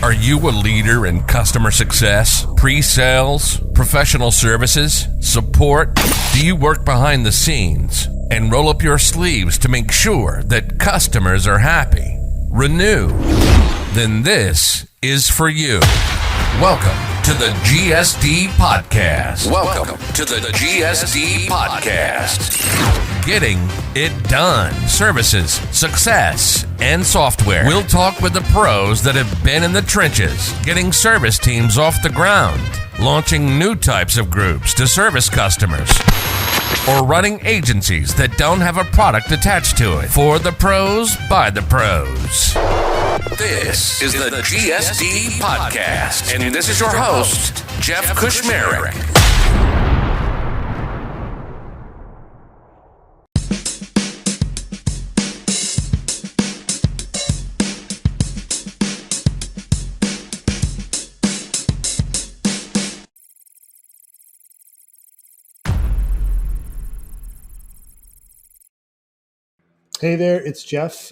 Are you a leader in customer success, pre-sales, professional services, support? Do you work behind the scenes and roll up your sleeves to make sure that customers are happy? Renew. Then this is for you. Welcome to the GSD Podcast. Welcome to the GSD Podcast. Getting it done. Services, success, and software. We'll talk with the pros that have been in the trenches, getting service teams off the ground, launching new types of groups to service customers, or running agencies that don't have a product attached to it. For the pros, by the pros. This is the GSD Podcast, and this is your host, Jeff Kushmerek. Hey there, it's Jeff.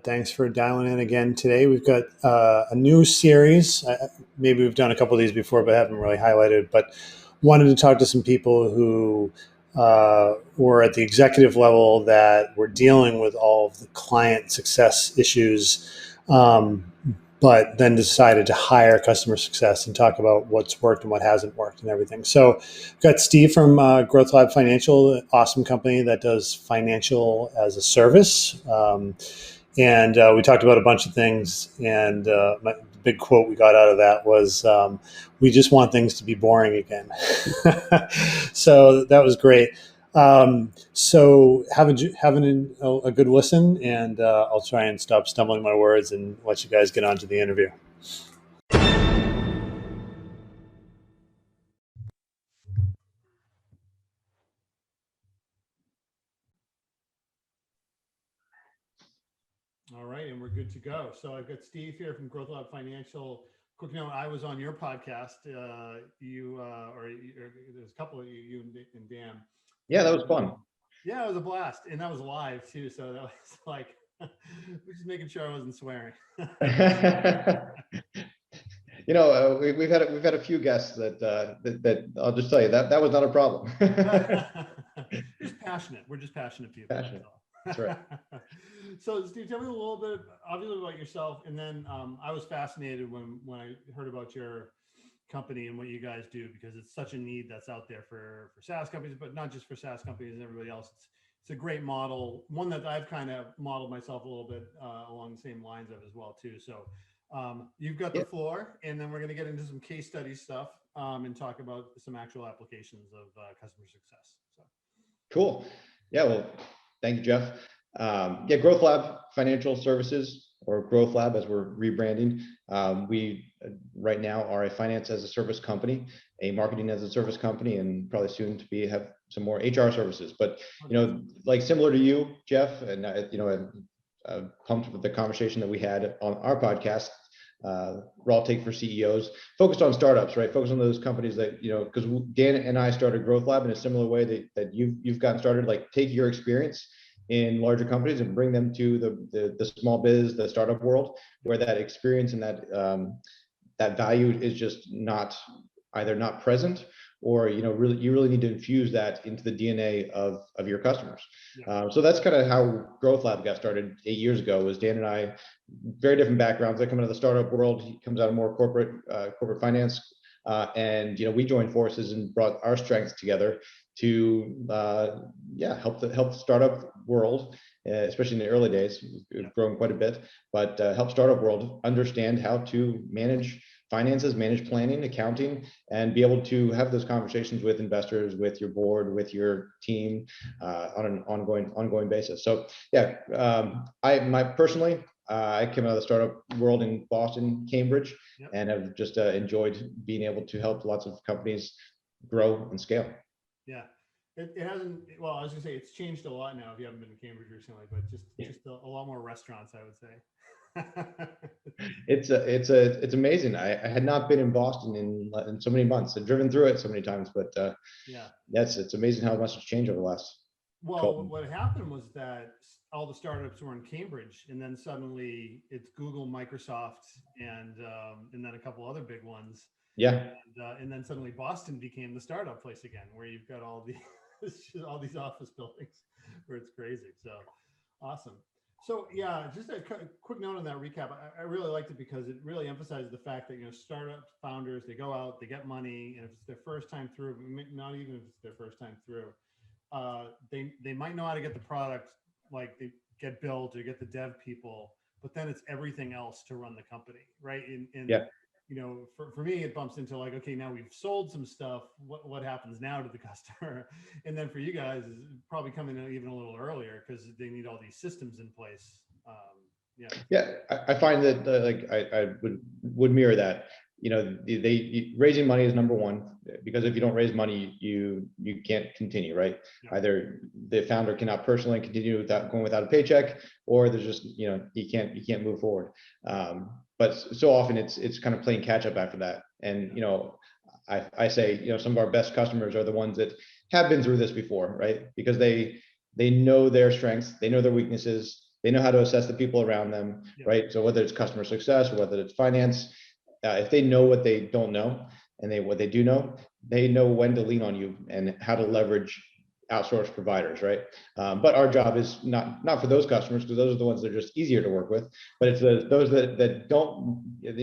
Thanks for dialing in again today. We've got a new series. Maybe we've done a couple of these before, but haven't really highlighted. But wanted to talk to some people who were at the executive level that were dealing with all of the client success issues, but then decided to hire customer success and talk about what's worked and what hasn't worked and everything. So we've got Steve from GrowthLab Financial, an awesome company that does financial as a service. And we talked about a bunch of things. And the big quote we got out of that was, we just want things to be boring again. So that was great. So have a good listen, and I'll try and stop stumbling my words and let you guys get on to the interview. All right, and we're good to go. So I've got Steve here from GrowthLab Financial. Quick note, I was on your podcast. There's a couple of you and Dan. Yeah, that was fun. Yeah, it was a blast, and that was live too. So that was like, just making sure I wasn't swearing. We've had a few guests that I'll just tell you that was not a problem. Just passionate. We're just passionate people. Passionate. That's right. So, Steve, tell me a little bit, obviously, about yourself, and then I was fascinated when I heard about your company and what you guys do, because it's such a need that's out there for SaaS companies, but not just for SaaS companies and everybody else. It's a great model, one that I've kind of modeled myself a little bit along the same lines of as well too. So you've got the floor, and then we're going to get into some case study stuff and talk about some actual applications of customer success. So cool. Yeah. Well, thank you, Jeff. GrowthLab Financial-as-a-Service, or GrowthLab as we're rebranding. We right now are a finance-as-a-service company, a marketing-as-a-service company, and probably soon to have some more HR services. But like similar to you, Jeff, and I'm pumped with the conversation that we had on our podcast, Raw Take for CEOs, focused on startups, right? Focused on those companies that because Dan and I started GrowthLab in a similar way that you've gotten started. Like, take your experience in larger companies and bring them to the small biz, the startup world, where that experience and that value is just either not present, or you really need to infuse that into the DNA of your customers. Yeah. So that's kind of how GrowthLab got started 8 years ago. Was Dan and I, very different backgrounds. I come out of the startup world. He comes out of more corporate finance, and we joined forces and brought our strengths together to help the startup world, especially in the early days. We've grown quite a bit, but help startup world understand how to manage finances, manage planning, accounting, and be able to have those conversations with investors, with your board, with your team on an ongoing basis. So personally, I came out of the startup world in Boston, Cambridge, and have just enjoyed being able to help lots of companies grow and scale. Yeah, it hasn't. Well, I was gonna say it's changed a lot now. If you haven't been to Cambridge recently, but just a lot more restaurants, I would say. It's amazing. I had not been in Boston in so many months. I've driven through it so many times, but it's amazing how much has changed over the last. Well, what happened was that all the startups were in Cambridge, and then suddenly it's Google, Microsoft, and then a couple other big ones. Yeah. And then suddenly Boston became the startup place again, where you've got all these office buildings where it's crazy. So awesome. So yeah, just a quick note on that recap. I really liked it because it really emphasizes the fact that, startup founders, they go out, they get money, and if it's their first time through, not even if it's their first time through, they might know how to get the product, like they get built or get the dev people, but then it's everything else to run the company, right? And Yeah. For me, it bumps into like, okay, now we've sold some stuff. What happens now to the customer? And then for you guys, is probably coming in even a little earlier because they need all these systems in place. Yeah, I find that I would mirror that. Raising money is number one, because if you don't raise money, you can't continue, right? Yeah. Either the founder cannot personally continue without a paycheck, or there's just you can't move forward. But so often it's kind of playing catch up after that. And I say some of our best customers are the ones that have been through this before, right? Because they know their strengths, they know their weaknesses, they know how to assess the people around them, right? So whether it's customer success or whether it's finance, if they know what they don't know and what they do know, they know when to lean on you and how to leverage outsourced providers, right? But our job is not for those customers, because those are the ones that are just easier to work with. But it's those that don't, it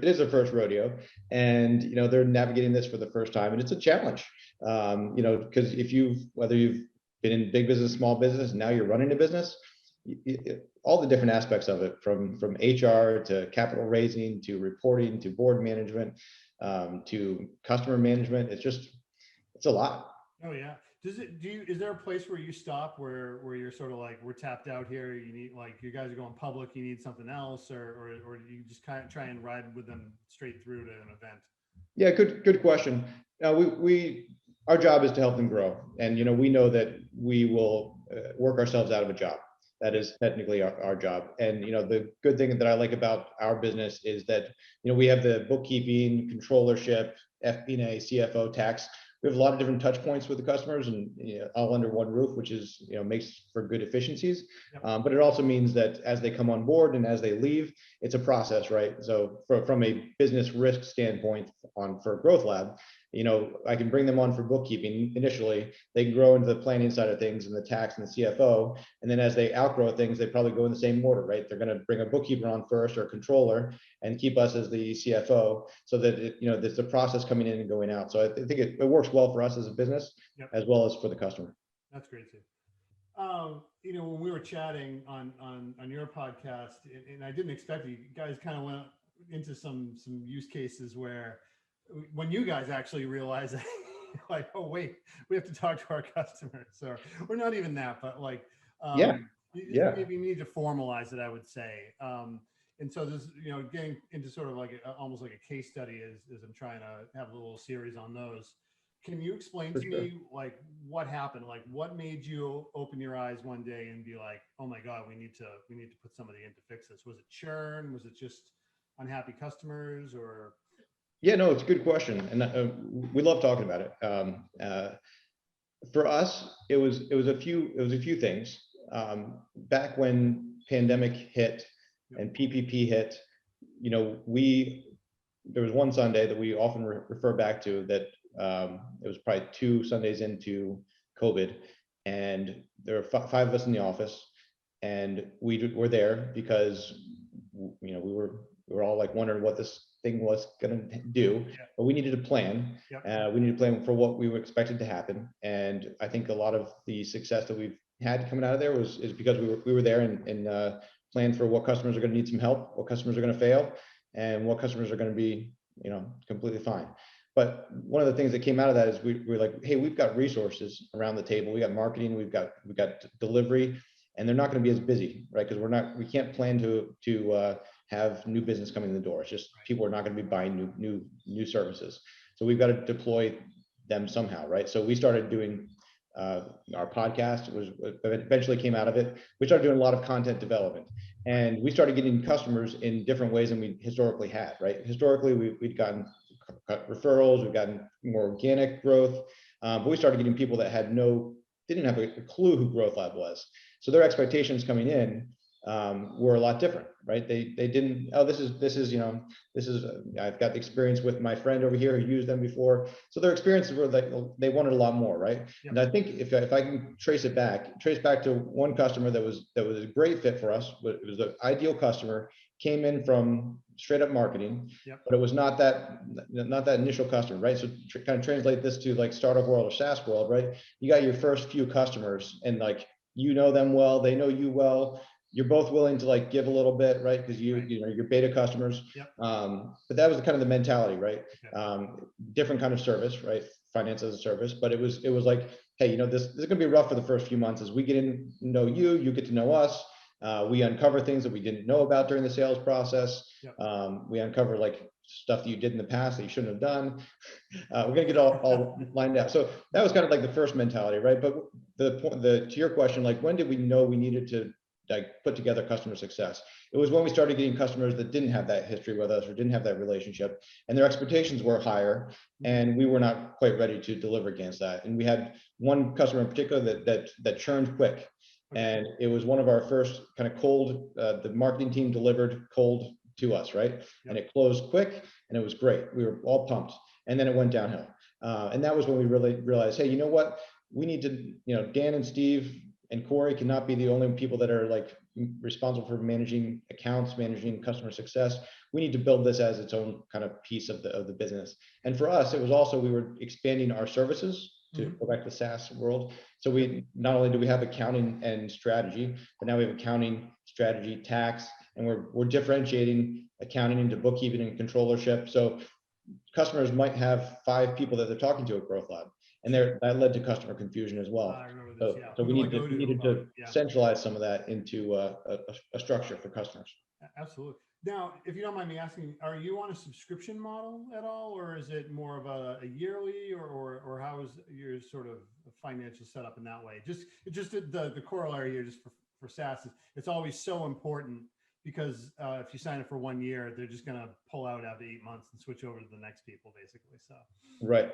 is their first rodeo, and they're navigating this for the first time, and it's a challenge. Because whether you've been in big business, small business, now you're running a business, all the different aspects of it, from HR to capital raising to reporting to board management to customer management, it's a lot. Oh yeah. Is there a place where you stop where you're sort of like, we're tapped out here, you need, like, you guys are going public, you need something else, or do you just kind of try and ride with them straight through to an event? Yeah, good question. Our job is to help them grow, and we know that we will work ourselves out of a job. That is technically our job. And the good thing that I like about our business is that we have the bookkeeping, controllership, FP&A, CFO, tax. We have a lot of different touch points with the customers, and all under one roof, which is makes for good efficiencies. Yep. But it also means that as they come on board and as they leave, it's a process, right? So from a business risk standpoint for GrowthLab, I can bring them on for bookkeeping initially. They can grow into the planning side of things and the tax and the CFO, and then as they outgrow things, they probably go in the same order, right? They're going to bring a bookkeeper on first, or a controller, and keep us as the CFO, so that there's a process coming in and going out. So I think it works well for us as a business, Yep, as well as for the customer. that's great too. When we were chatting on your podcast, and I didn't expect it, you guys kind of went into some use cases where, when you guys actually realize that, like, oh wait, we have to talk to our customers. So we're not even that, but like, maybe you need to formalize it, I would say. And so this, getting into sort of like almost like a case study is I'm trying to have a little series on those. Can you explain to me, like, what happened? Like, what made you open your eyes one day and be like, oh my God, we need to put somebody in to fix this? Was it churn? Was it just unhappy customers, or? Yeah, no, it's a good question, and we love talking about it. For us, it was a few things. Back when pandemic hit and PPP hit, there was one Sunday that we often refer back to, that it was probably 2 Sundays into COVID, and there were 5 of us in the office, and we were there because we were all like wondering what this thing was going to do, but we needed a plan. We needed a plan for what we were expected to happen, and I think a lot of the success that we've had coming out of there is because we were there and planned for what customers are going to need some help, what customers are going to fail, and what customers are going to be completely fine. But one of the things that came out of that is we were like, hey, we've got resources around the table. We got marketing, we've got delivery, and they're not going to be as busy, right? Because we can't plan to have new business coming in the door. It's just people are not going to be buying new services. So we've got to deploy them somehow, right? So we started doing our podcast. Eventually came out of it. We started doing a lot of content development, and we started getting customers in different ways than we historically had, right? Historically, we'd gotten referrals, we've gotten more organic growth, but we started getting people that didn't have a clue who GrowthLab was. So their expectations coming in were a lot different, right? They didn't, oh, this is I've got the experience with my friend over here who used them before. So their experiences were like, they wanted a lot more, right? Yep. And I think if I can trace back to one customer that was a great fit for us, but it was an ideal customer, came in from straight up marketing, yep. But it was not that initial customer, right? So kind of translate this to like startup world or SaaS world, right? You got your first few customers and like, you know them well, they know you well. You're both willing to like give a little bit, right? Because you know, you're beta customers. Yep. But that was kind of the mentality, right? Okay. Different kind of service, right? Finance as a service. But it was like, hey, you know, this is gonna be rough for the first few months as we get to know you, you get to know us. We uncover things that we didn't know about during the sales process. Yep. We uncover like stuff that you did in the past that you shouldn't have done. We're gonna get all lined out. So that was kind of like the first mentality, right? But to your question, like when did we know we needed to like put together customer success? It was when we started getting customers that didn't have that history with us or didn't have that relationship, and their expectations were higher, and we were not quite ready to deliver against that. And we had one customer in particular that churned quick, and it was one of our first kind of cold. The marketing team delivered cold to us, right? Yep. And it closed quick, and it was great. We were all pumped, and then it went downhill. And that was when we really realized, hey, you know what? We need to, you know, Dan and Steve and Corey cannot be the only people that are like responsible for managing accounts, managing customer success. We need to build this as its own kind of piece of the business. And for us, it was also, we were expanding our services to go back to the SaaS world. So we, not only do we have accounting and strategy, but now we have accounting, strategy, tax, and we're differentiating accounting into bookkeeping and controllership. So customers might have 5 people that they're talking to at GrowthLab. And that led to customer confusion as well. I remember this, yeah. So we needed to centralize some of that into a structure for customers. Absolutely. Now, if you don't mind me asking, are you on a subscription model at all, or is it more of a yearly, or how is your sort of financial setup in that way? Just the corollary here, just for SaaS, it's always so important. Because if you sign up for 1 year, they're just going to pull out after 8 months and switch over to the next people, basically. So right.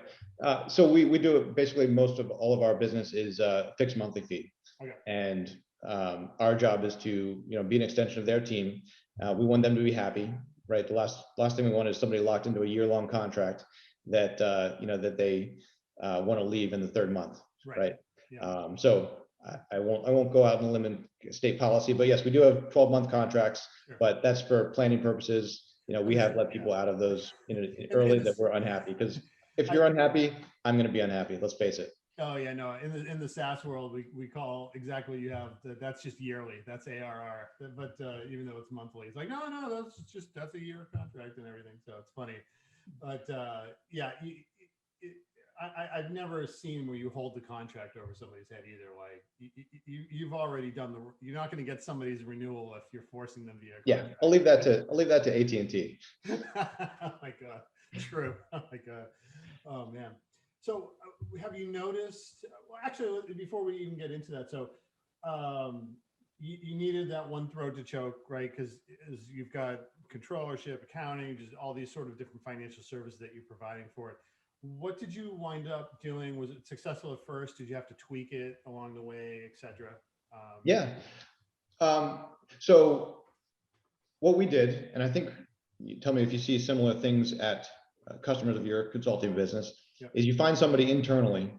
So we do it basically. Most of all of our business is fixed monthly fee, okay. And our job is to be an extension of their team. We want them to be happy, right? The last thing we want is somebody locked into a year-long contract that that they want to leave in the 3rd month, right? Yeah. So I won't go out on a limb and state policy, but yes, we do have 12-month contracts, sure. But that's for planning purposes. We have let people out of those early that we're unhappy, because if you're unhappy, I'm going to be unhappy. Let's face it. Oh yeah, no. In the SaaS world, we call exactly what you have. That's just yearly. That's ARR. But even though it's monthly, it's like no, that's a year contract and everything. So it's funny, but yeah. I've never seen where you hold the contract over somebody's head either. Like you've already done you're not going to get somebody's renewal if you're forcing them to be a contract. Yeah, I'll leave that to AT&T. Oh my God, true. Oh my God, oh man. So have you noticed? Well, actually, before we even get into that, so you needed that one throat to choke, right? Because you've got controllership, accounting, just all these sort of different financial services that you're providing for it. What did you wind up doing? Was it successful at first? Did you have to tweak it along the way, et cetera? Yeah. So what we did, and I think you tell me if you see similar things at customers of your consulting business, yep. Is you find somebody internally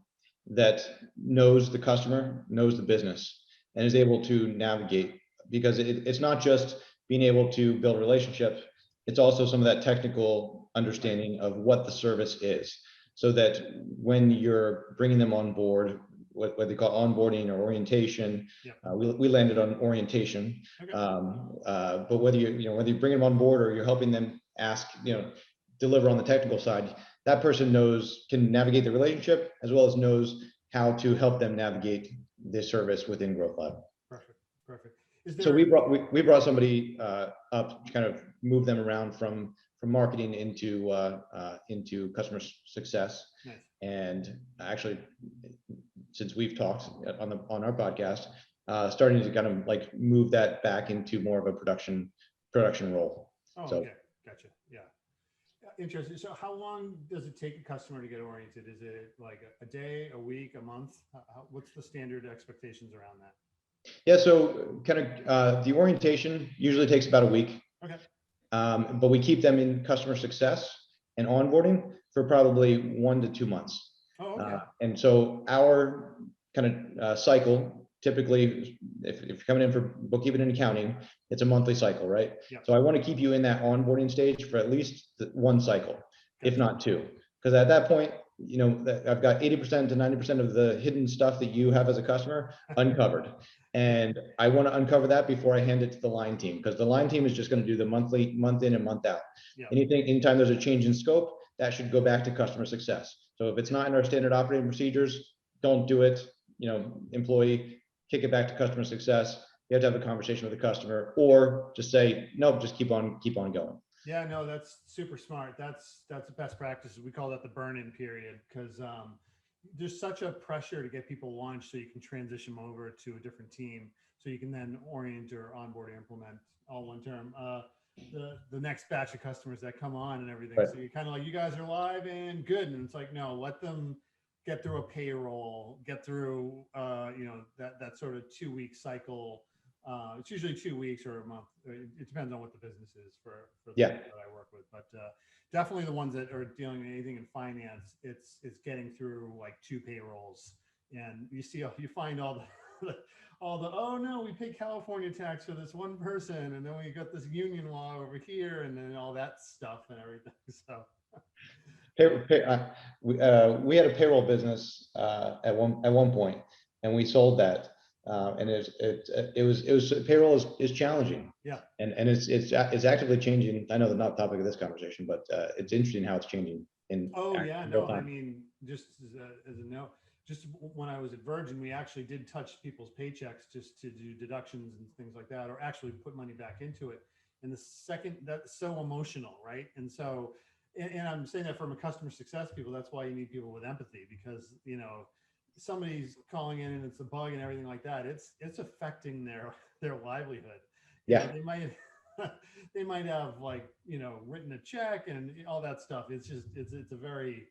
that knows the customer, knows the business, and is able to navigate, because it's not just being able to build relationships, it's also some of that technical understanding of what the service is. So that when you're bringing them on board, what they call onboarding or orientation, yeah. We landed on orientation. Okay. But whether you bring them on board or you're helping them deliver on the technical side, that person can navigate the relationship as well as knows how to help them navigate the service within GrowthLab. Perfect. So we brought somebody up to kind of move them around from marketing into customer success. Nice. And actually, since we've talked on our podcast, starting to kind of like move that back into more of a production role. Oh, so, okay, gotcha. Yeah, interesting. So, how long does it take a customer to get oriented? Is it like a day, a week, a month? What's the standard expectations around that? Yeah, so kind of the orientation usually takes about a week. Okay. But we keep them in customer success and onboarding for probably 1 to 2 months. Oh, okay. And so our kind of cycle, typically, if you're coming in for bookkeeping and accounting, it's a monthly cycle, right? Yep. So I want to keep you in that onboarding stage for at least one cycle, if not two. Because at that point, you know, I've got 80% to 90% of the hidden stuff that you have as a customer uncovered. And I want to uncover that before I hand it to the line team, because the line team is just going to do the monthly, month in and month out. Yep. Anytime there's a change in scope, that should go back to customer success. So if it's not in our standard operating procedures, don't do it. You know, employee, kick it back to customer success. You have to have a conversation with the customer, or just say, nope, just keep on going. Yeah, no, that's super smart. That's the best practice. We call that the burn-in period, because there's such a pressure to get people launched so you can transition them over to a different team, so you can then orient or onboard or implement all one term the next batch of customers that come on and everything. Right. So you're kind of like, you guys are live and good, and it's like, no, let them get through a payroll, get through you know, that sort of 2-week cycle. It's usually 2 weeks or a month. It depends on what the business is for the Yeah. people that I work with, but definitely the ones that are dealing with anything in finance, it's getting through like 2 payrolls, and you find all the oh no, we pay California tax for this one person, and then we got this union law over here, and then all that stuff and everything. So we had a payroll business at one point, and we sold that. And it was payroll is challenging. Yeah. And it's actively changing. I know they're not the topic of this conversation, but it's interesting how it's changing in. Oh in yeah, real no, time. I mean, just as a note, just when I was at Virgin, we actually did touch people's paychecks just to do deductions and things like that, or actually put money back into it. And the second, that's so emotional, right? And so, and I'm saying that from a customer success people, that's why you need people with empathy, because, you know, somebody's calling in and it's a bug and everything like that. It's affecting their livelihood. You Yeah. know, they might have, like, you know, written a check and all that stuff. It's just, it's a very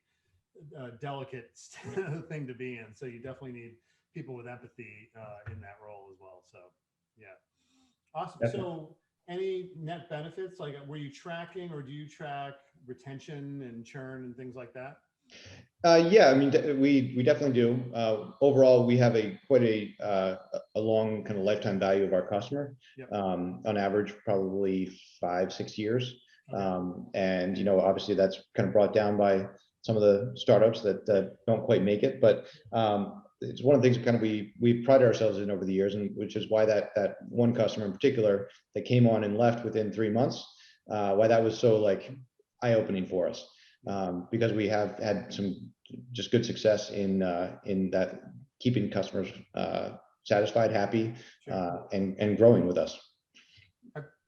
delicate thing to be in. So you definitely need people with empathy in that role as well. So yeah, awesome. Definitely. So any net benefits, like, were you tracking, or do you track retention and churn and things like that? Yeah, I mean, we definitely do. Overall, we have quite a long kind of lifetime value of our customer. Yep. On average, probably 5-6 years. Okay. And you know, obviously, that's kind of brought down by some of the startups that don't quite make it. But it's one of the things that kind of we pride ourselves in over the years, and which is why that one customer in particular that came on and left within 3 months, why that was so like eye-opening for us. Because we have had some just good success in that, keeping customers satisfied, happy, Sure. and growing with us.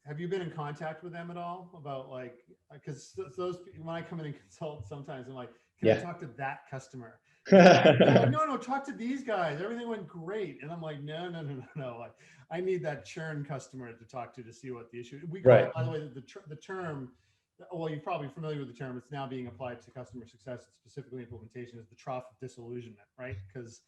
Have you been in contact with them at all about, like, because those, when I come in and consult, sometimes I'm like, can I talk to that customer? They're like, no, talk to these guys. Everything went great. And I'm like, no. Like, I need that churn customer to talk to see what the issue. We call Right. it, by the way, the term. Well, you're probably familiar with the term. It's now being applied to customer success, specifically implementation, is the trough of disillusionment, right? Because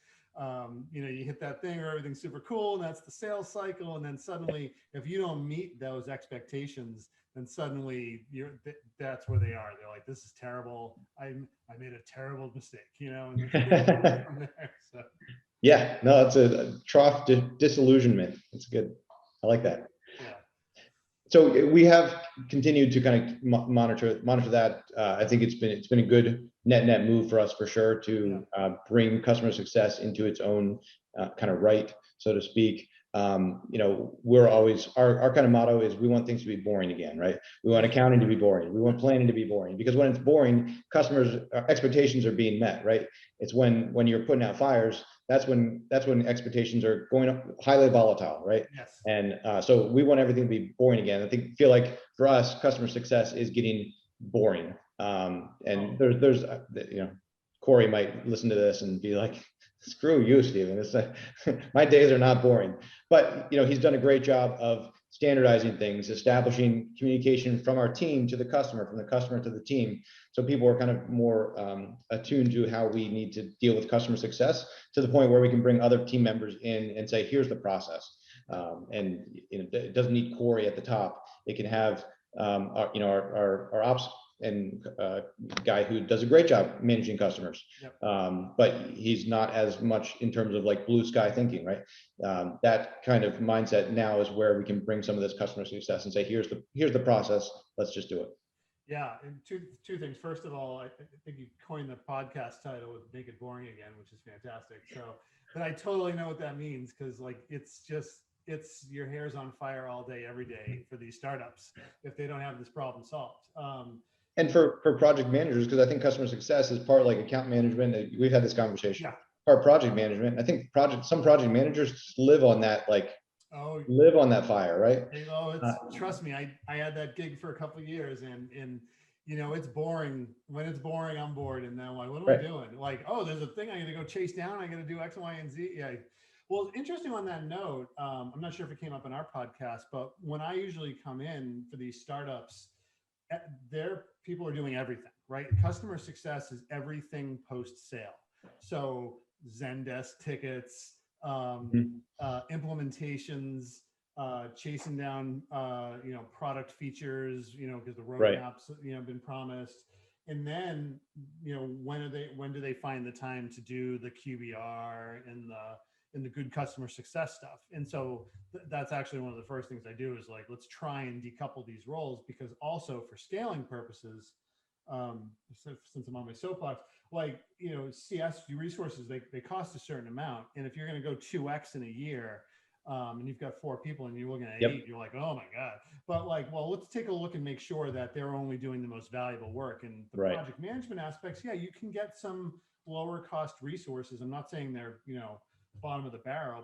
you know, you hit that thing where everything's super cool, and that's the sales cycle, and then suddenly, if you don't meet those expectations, then suddenly that's where they are. They're like, this is terrible. I made a terrible mistake, you know. And from there, so. Yeah, no, it's a trough disillusionment. It's good. I like that. Yeah. So we have continued to kind of monitor that. I think it's been a good net move for us, for sure, to bring customer success into its own kind of right, so to speak. You know, we're always, our kind of motto is, we want things to be boring again, right? We want accounting to be boring. We want planning to be boring, because when it's boring, customers' expectations are being met, right? It's when you're putting out fires, that's when expectations are going up, highly volatile, right? Yes. And so we want everything to be boring again. I feel like for us, customer success is getting boring. And there's you know, Corey might listen to this and be like, screw you, Steven. It's my days are not boring. But you know, he's done a great job of standardizing things, establishing communication from our team to the customer, from the customer to the team. So people are kind of more attuned to how we need to deal with customer success, to the point where we can bring other team members in and say, here's the process. And it doesn't need Corey at the top. It can have our ops and guy who does a great job managing customers. Yep. But he's not as much in terms of like blue sky thinking, right? That kind of mindset now is where we can bring some of this customer success and say, here's the process. Let's just do it. Yeah, and two things. First of all, I think you coined the podcast title with "Make It Boring Again," which is fantastic. So, but I totally know what that means, because like it's your hair's on fire all day, every day for these startups if they don't have this problem solved. And for project managers, because I think customer success is part like account management. We've had this conversation. Yeah. Part project management. I think some project managers live on that, live on that fire, right? Trust me, I had that gig for a couple of years, and it's boring. When it's boring, I'm bored, and then I'm like, what am I doing? Like, oh, there's a thing I got to go chase down. I got to do X, Y, and Z. Yeah. Well, interesting on that note. I'm not sure if it came up in our podcast, but when I usually come in for these startups, people are doing everything, right? Customer success is everything post sale. So Zendesk tickets, implementations, chasing down, product features, because the roadmaps, been promised. And then, when do they find the time to do the QBR and the good customer success stuff? And so that's actually one of the first things I do is like, let's try and decouple these roles, because also for scaling purposes, since I'm on my soapbox, CS resources, they cost a certain amount. And if you're going to go 2X in a year, and you've got 4 people and you're looking at 8, you're like, oh my God. But let's take a look and make sure that they're only doing the most valuable work. And the project management aspects, you can get some lower cost resources. I'm not saying they're, bottom of the barrel,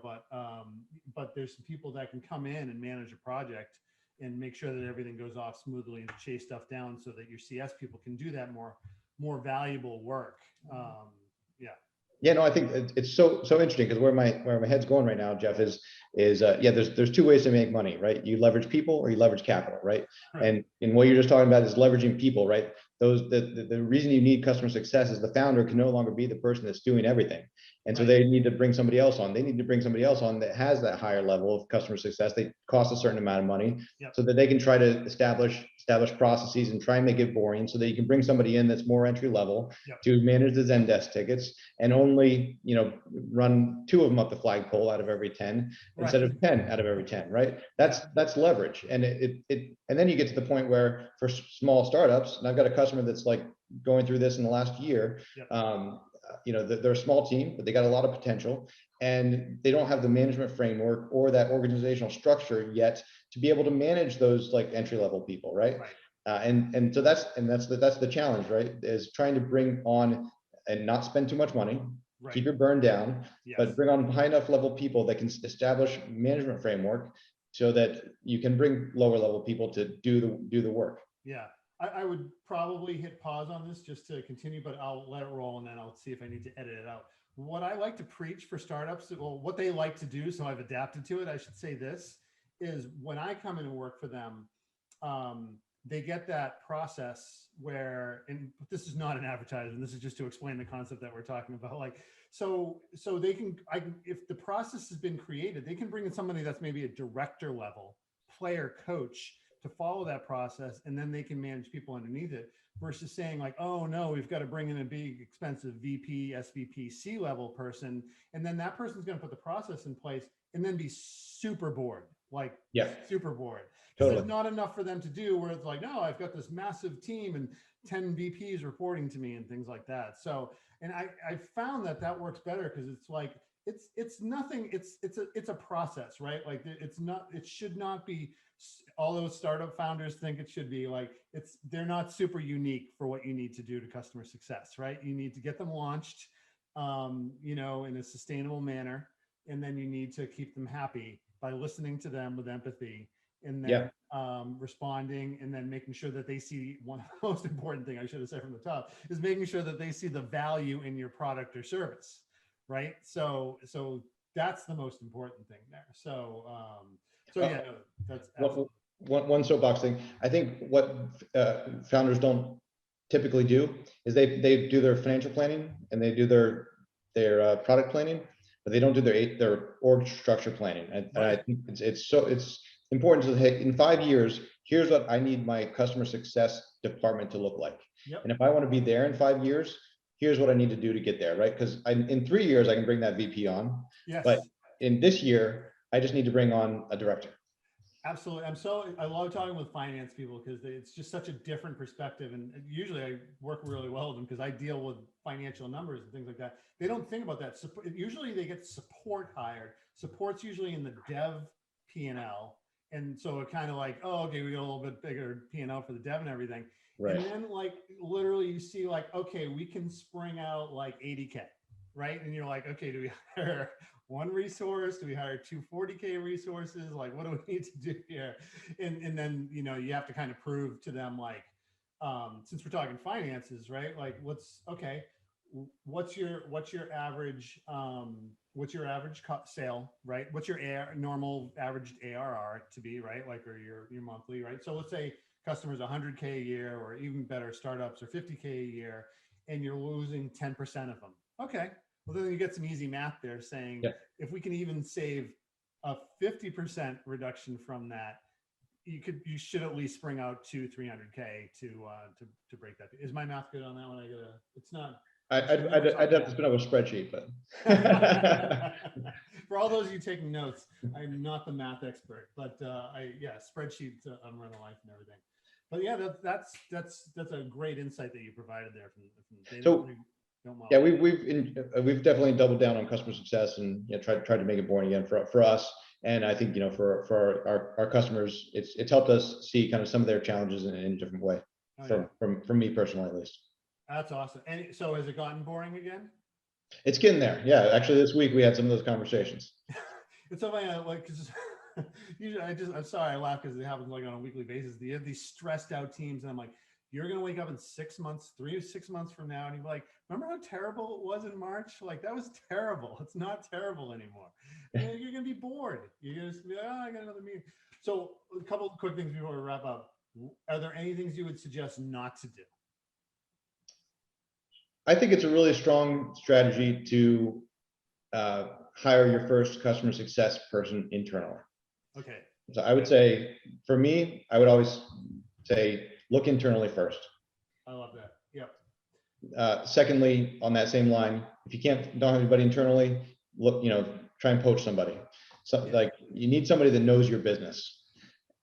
but there's some people that can come in and manage a project and make sure that everything goes off smoothly and chase stuff down so that your CS people can do that more valuable work. No, I think it's so interesting, because where my head's going right now, Jeff, is there's 2 ways to make money, right? You leverage people or you leverage capital, right? And what you're just talking about is leveraging people, right? The reason you need customer success is the founder can no longer be the person that's doing everything. And so they need to bring somebody else on. They need to bring somebody else on that has that higher level of customer success. They cost a certain amount of money, so that they can try to establish processes and try and make it boring, so that you can bring somebody in that's more entry level to manage the Zendesk tickets and only, run 2 of them up the flagpole out of every 10 instead of 10 out of every 10, right? That's leverage. And and then you get to the point where for small startups, and I've got a customer that's like going through this in the last year, they're a small team, but they got a lot of potential, and they don't have the management framework or that organizational structure yet to be able to manage those like entry level people, right? And so that's the challenge, right? Is trying to bring on and not spend too much money, keep your burn down, but bring on high enough level people that can establish management framework so that you can bring lower level people to do the work. Yeah. I would probably hit pause on this just to continue, but I'll let it roll and then I'll see if I need to edit it out. What I like to preach for startups, well, what they like to do, so I've adapted to it, I should say this, is when I come in and work for them, they get that process where, and this is not an advertisement, this is just to explain the concept that we're talking about. So they can, if the process has been created, they can bring in somebody that's maybe a director level player coach to follow that process, and then they can manage people underneath it, versus saying like, oh no, we've got to bring in a big expensive VP, SVP, C-level person, and then that person's going to put the process in place and then be super bored, super bored. Because there's not enough for them to do, where it's like, no, I've got this massive team and 10 VPs reporting to me and things like that. So, and I found that works better, because it's like, it's nothing, it's a process, right? Like it should not be, all those startup founders think it should be like, they're not super unique for what you need to do to customer success, right? You need to get them launched, in a sustainable manner. And then you need to keep them happy by listening to them with empathy, and then responding, and then making sure that they see, one of the most important thing I should have said from the top is making sure that they see the value in your product or service, right? So that's the most important thing there. So So yeah, no, that's absolutely. One soapbox thing. I think what founders don't typically do is they do their financial planning and they do their product planning, but they don't do their org structure planning. And I think it's important to say, in 5 years, here's what I need my customer success department to look like. Yep. And if I want to be there in 5 years, here's what I need to do to get there, right? Because in 3 years, I can bring that VP on. Yes. But in this year, I just need to bring on a director. Absolutely. I love talking with finance people because it's just such a different perspective. And usually I work really well with them because I deal with financial numbers and things like that. They don't think about that. Usually they get support hired. Support's usually in the dev P&L. And so it kind of like, oh, okay, we got a little bit bigger P&L for the dev and everything. Right. And then like, literally you see like, okay, we can spring out like 80K, right? And you're like, okay, do we hire one resource? Do we hire 2 40K resources? Like, what do we need to do here? And then, you know, you have to kind of prove to them, like, since we're talking finances, right? Like, what's your average, sale, right? What's your normal average ARR to be, right? Like, or your monthly, right? So let's say customers 100K a year, or even better, startups are 50K a year, and you're losing 10% of them. Okay. Well, then you get some easy math there saying, if we can even save a 50% reduction from that, you should at least spring out 200-300K to break that. Is my math good on that one? It's not. I'd have to spin up a spreadsheet, but for all those of you taking notes, I'm not the math expert, but spreadsheets I'm running life and everything. But yeah, that's a great insight that you provided there from yeah, we've definitely doubled down on customer success and tried to make it boring again for us. And I think for our customers, it's helped us see kind of some of their challenges in a different way. From me personally, at least. That's awesome. And so has it gotten boring again? It's getting there. Yeah, actually, this week we had some of those conversations. It's so funny, like, cause usually I'm sorry, I laugh because it happens like on a weekly basis. You have these stressed out teams, and I'm like, you're going to wake up in 6 months, 3 to 6 months from now, and you're like, remember how terrible it was in March? Like, that was terrible. It's not terrible anymore. You're going to be bored. You're going to be like, oh, I got another meeting. So a couple of quick things before we wrap up. Are there any things you would suggest not to do? I think it's a really strong strategy to hire your first customer success person internally. Okay. So I would say, for me, I would always say, look internally first. I love that. Yep. Secondly, on that same line, if you don't have anybody internally, look, try and poach somebody. So like, you need somebody that knows your business.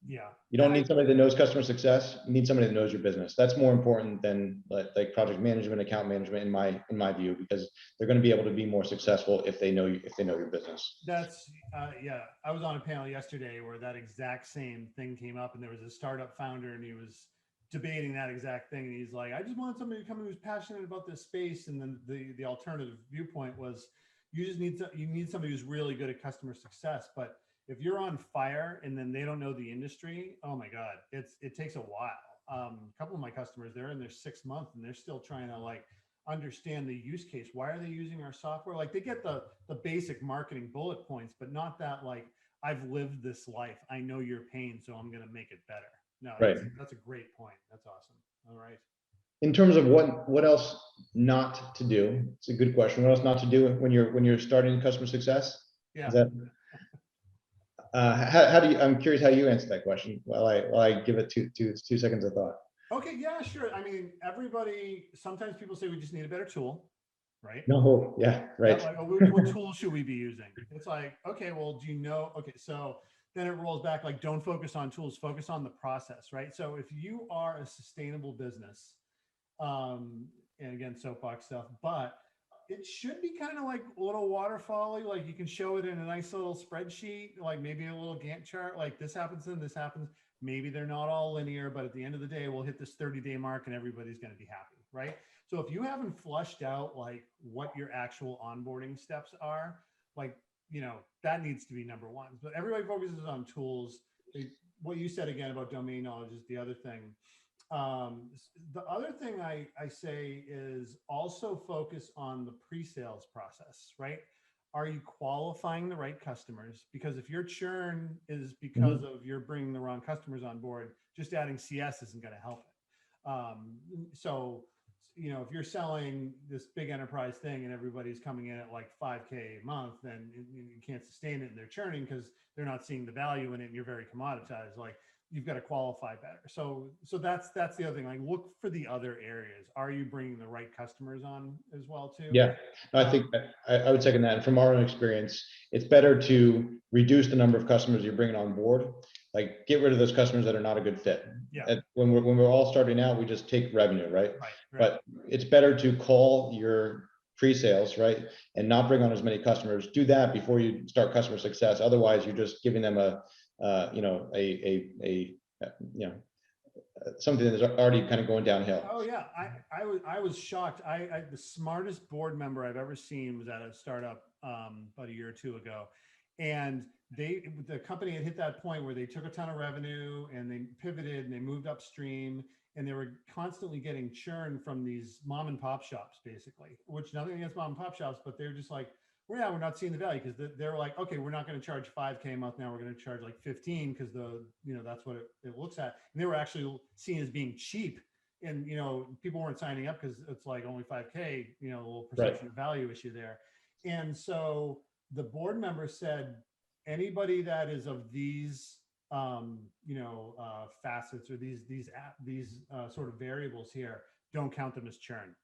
Yeah. You don't need somebody that knows customer success. You need somebody that knows your business. That's more important than like project management, account management, in my view, because they're going to be able to be more successful if they know your business. That's I was on a panel yesterday where that exact same thing came up, and there was a startup founder, and he was debating that exact thing. And he's like, I just want somebody to come in who's passionate about this space. And then the alternative viewpoint was, you need somebody who's really good at customer success. But if you're on fire and then they don't know the industry, oh my God, it takes a while. A couple of my customers, they're in their 6th month and they're still trying to like understand the use case. Why are they using our software? Like, they get the basic marketing bullet points, but not that like, I've lived this life, I know your pain, so I'm going to make it better. No, that's a great point. That's awesome. All right. In terms of what else not to do, it's a good question. What else not to do when you're starting customer success? Yeah. Is that, how do you? I'm curious how you answer that question. While I give it two seconds of thought. Okay. Yeah. Sure. I mean, sometimes people say we just need a better tool, right? No. Yeah. Right. Like, what tool should we be using? It's like, okay, well, do you know? Okay, so then it rolls back, like, don't focus on tools, focus on the process, right? So if you are a sustainable business, and again, soapbox stuff, but it should be kind of like a little waterfall-y, like you can show it in a nice little spreadsheet, like maybe a little Gantt chart, like this happens and this happens. Maybe they're not all linear, but at the end of the day, we'll hit this 30-day mark and everybody's going to be happy, right? So if you haven't flushed out like what your actual onboarding steps are, like, that needs to be number one. But everybody focuses on tools. What you said again about domain knowledge is the other thing. The other thing I say is also focus on the pre-sales process, right? are you qualifying the right customers? Because if your churn is because of you're bringing the wrong customers on board, just adding CS isn't going to help it. So, you know, if you're selling this big enterprise thing and everybody's coming in at like 5K a month, then you can't sustain it and they're churning because they're not seeing the value in it and you're very commoditized. Like, you've got to qualify better. So that's the other thing. Like, look for the other areas. Are you bringing the right customers on as well too? Yeah, I think I would second that. And from our own experience, it's better to reduce the number of customers you're bringing on board. Like, get rid of those customers that are not a good fit. Yeah. When we're all starting out, we just take revenue, right? Right. But it's better to call your pre-sales, right, and not bring on as many customers. Do that before you start customer success. Otherwise, you're just giving them something that's already kind of going downhill. Oh yeah, I was shocked. The smartest board member I've ever seen was at a startup about a year or two ago, and the company had hit that point where they took a ton of revenue and they pivoted and they moved upstream, and they were constantly getting churn from these mom and pop shops, basically. Which, nothing against mom and pop shops, but they're just like, well, we're not seeing the value, because they're like, okay, we're not going to charge 5K a month now. We're going to charge like 15 because that's what it looks at. And they were actually seen as being cheap, and people weren't signing up because it's like only 5K. A little perception of value issue there. And so the board member said, anybody that is of these facets or these sort of variables here, don't count them as churn,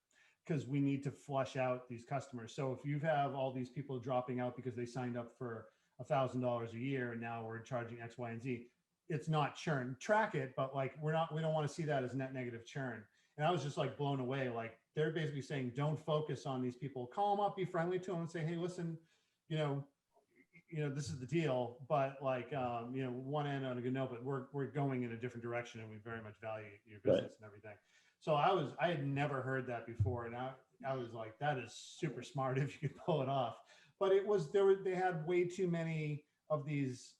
because we need to flush out these customers. So if you have all these people dropping out because they signed up for $1,000 a year and now we're charging X, Y, and Z, it's not churn. Track it, but like we don't want to see that as net negative churn. And I was just like blown away. Like, they're basically saying, don't focus on these people. Call them up, be friendly to them, and say, hey, listen, this is the deal, but like, one end on a good note, but we're going in a different direction, and we very much value your business and everything. So I had never heard that before, and I was like, that is super smart if you could pull it off. But they had way too many of these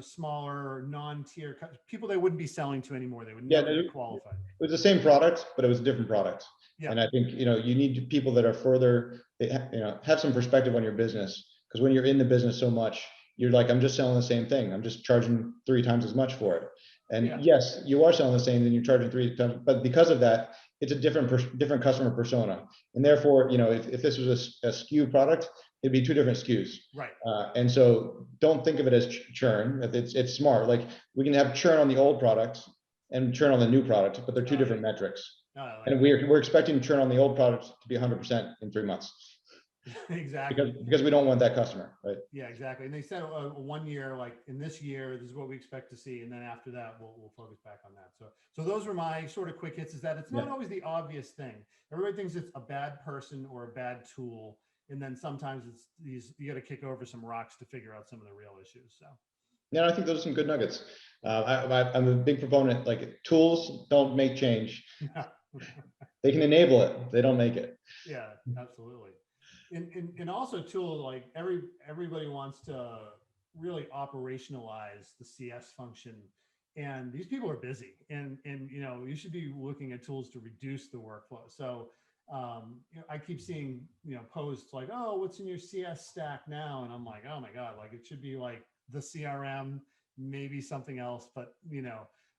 smaller non-tier people they wouldn't be selling to anymore. They would never be qualified. It was the same product, but it was a different product. Yeah. And I think you need people that are further, have some perspective on your business, because when you're in the business so much, you're like, I'm just selling the same thing. I'm just charging 3 times as much for it. And yes, you are selling the same, then you're charging 3 times, but because of that, it's a different customer persona. And therefore, if this was a SKU product, it'd be 2 different SKUs. Right. And so don't think of it as churn. It's smart. Like, we can have churn on the old product and churn on the new product, but they're 2 different metrics. And we're expecting churn on the old product to be 100% in 3 months. Exactly. Because we don't want that customer, right? Yeah, exactly. And they said 1 year, like in this year, this is what we expect to see, and then after that, we'll focus back on that. So those were my sort of quick hits. Is that it's not always the obvious thing. Everybody thinks it's a bad person or a bad tool, and then sometimes it's you got to kick over some rocks to figure out some of the real issues. So. Yeah, I think those are some good nuggets. I'm a big proponent. Like, tools don't make change. They can enable it. They don't make it. Yeah, absolutely. And also too, like everybody wants to really operationalize the CS function, and these people are busy, and you should be looking at tools to reduce the workflow. So I keep seeing posts like, oh, what's in your CS stack now? And I'm like, oh my God, like it should be like the CRM, maybe something else, but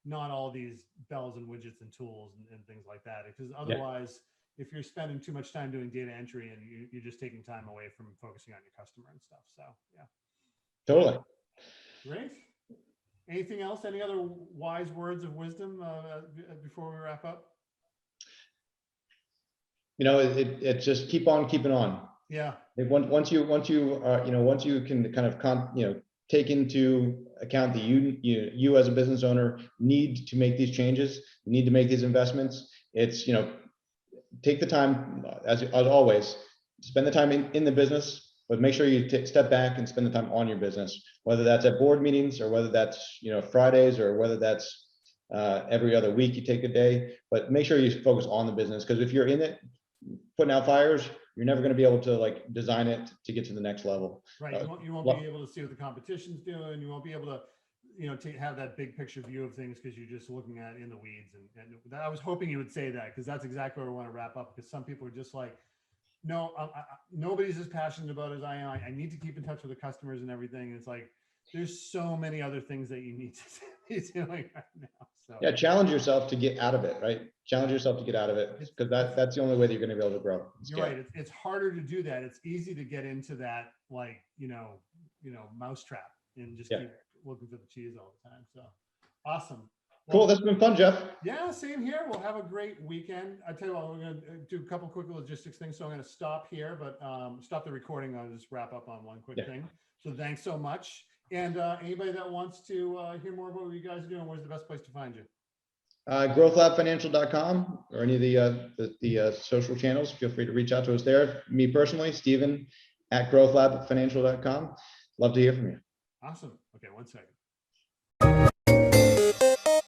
not all these bells and widgets and tools and things like that, because otherwise, if you're spending too much time doing data entry and you're just taking time away from focusing on your customer and stuff. So yeah. Totally. Great. Anything else? Any other wise words of wisdom before we wrap up? It's just keep on keeping on. Yeah. Once you can kind of take into account that you as a business owner need to make these changes, you need to make these investments. It's take the time, as always, spend the time in the business, but make sure you step back and spend the time on your business, whether that's at board meetings or whether that's Fridays or whether that's every other week you take a day. But make sure you focus on the business, because if you're in it putting out fires, you're never going to be able to like design it to get to the next level. Right. You won't be able to see what the competition's doing. You won't be able to to have that big picture view of things, because you're just looking at in the weeds. And I was hoping you would say that, because that's exactly where we want to wrap up, because some people are just like, no, nobody's as passionate about it as I am. I need to keep in touch with the customers and everything. It's like, there's so many other things that you need to be doing right now. So Yeah, challenge yourself to get out of it, right? Challenge yourself to get out of it, because that's the only way that you're going to be able to grow. You're right. It's harder to do that. It's easy to get into that, like, mousetrap and just keep looking for the cheese all the time. So awesome. Well, cool. That's been fun, Jeff. Yeah, same here. We'll have a great weekend. I tell you what, we're going to do a couple quick logistics things. So I'm going to stop here, but stop the recording. I'll just wrap up on one quick thing. So thanks so much. And anybody that wants to hear more about what you guys are doing, where's the best place to find you? GrowthLabFinancial.com or any of the social channels. Feel free to reach out to us there. Me personally, Steven at GrowthLabFinancial.com. Love to hear from you. Awesome. Okay, one second.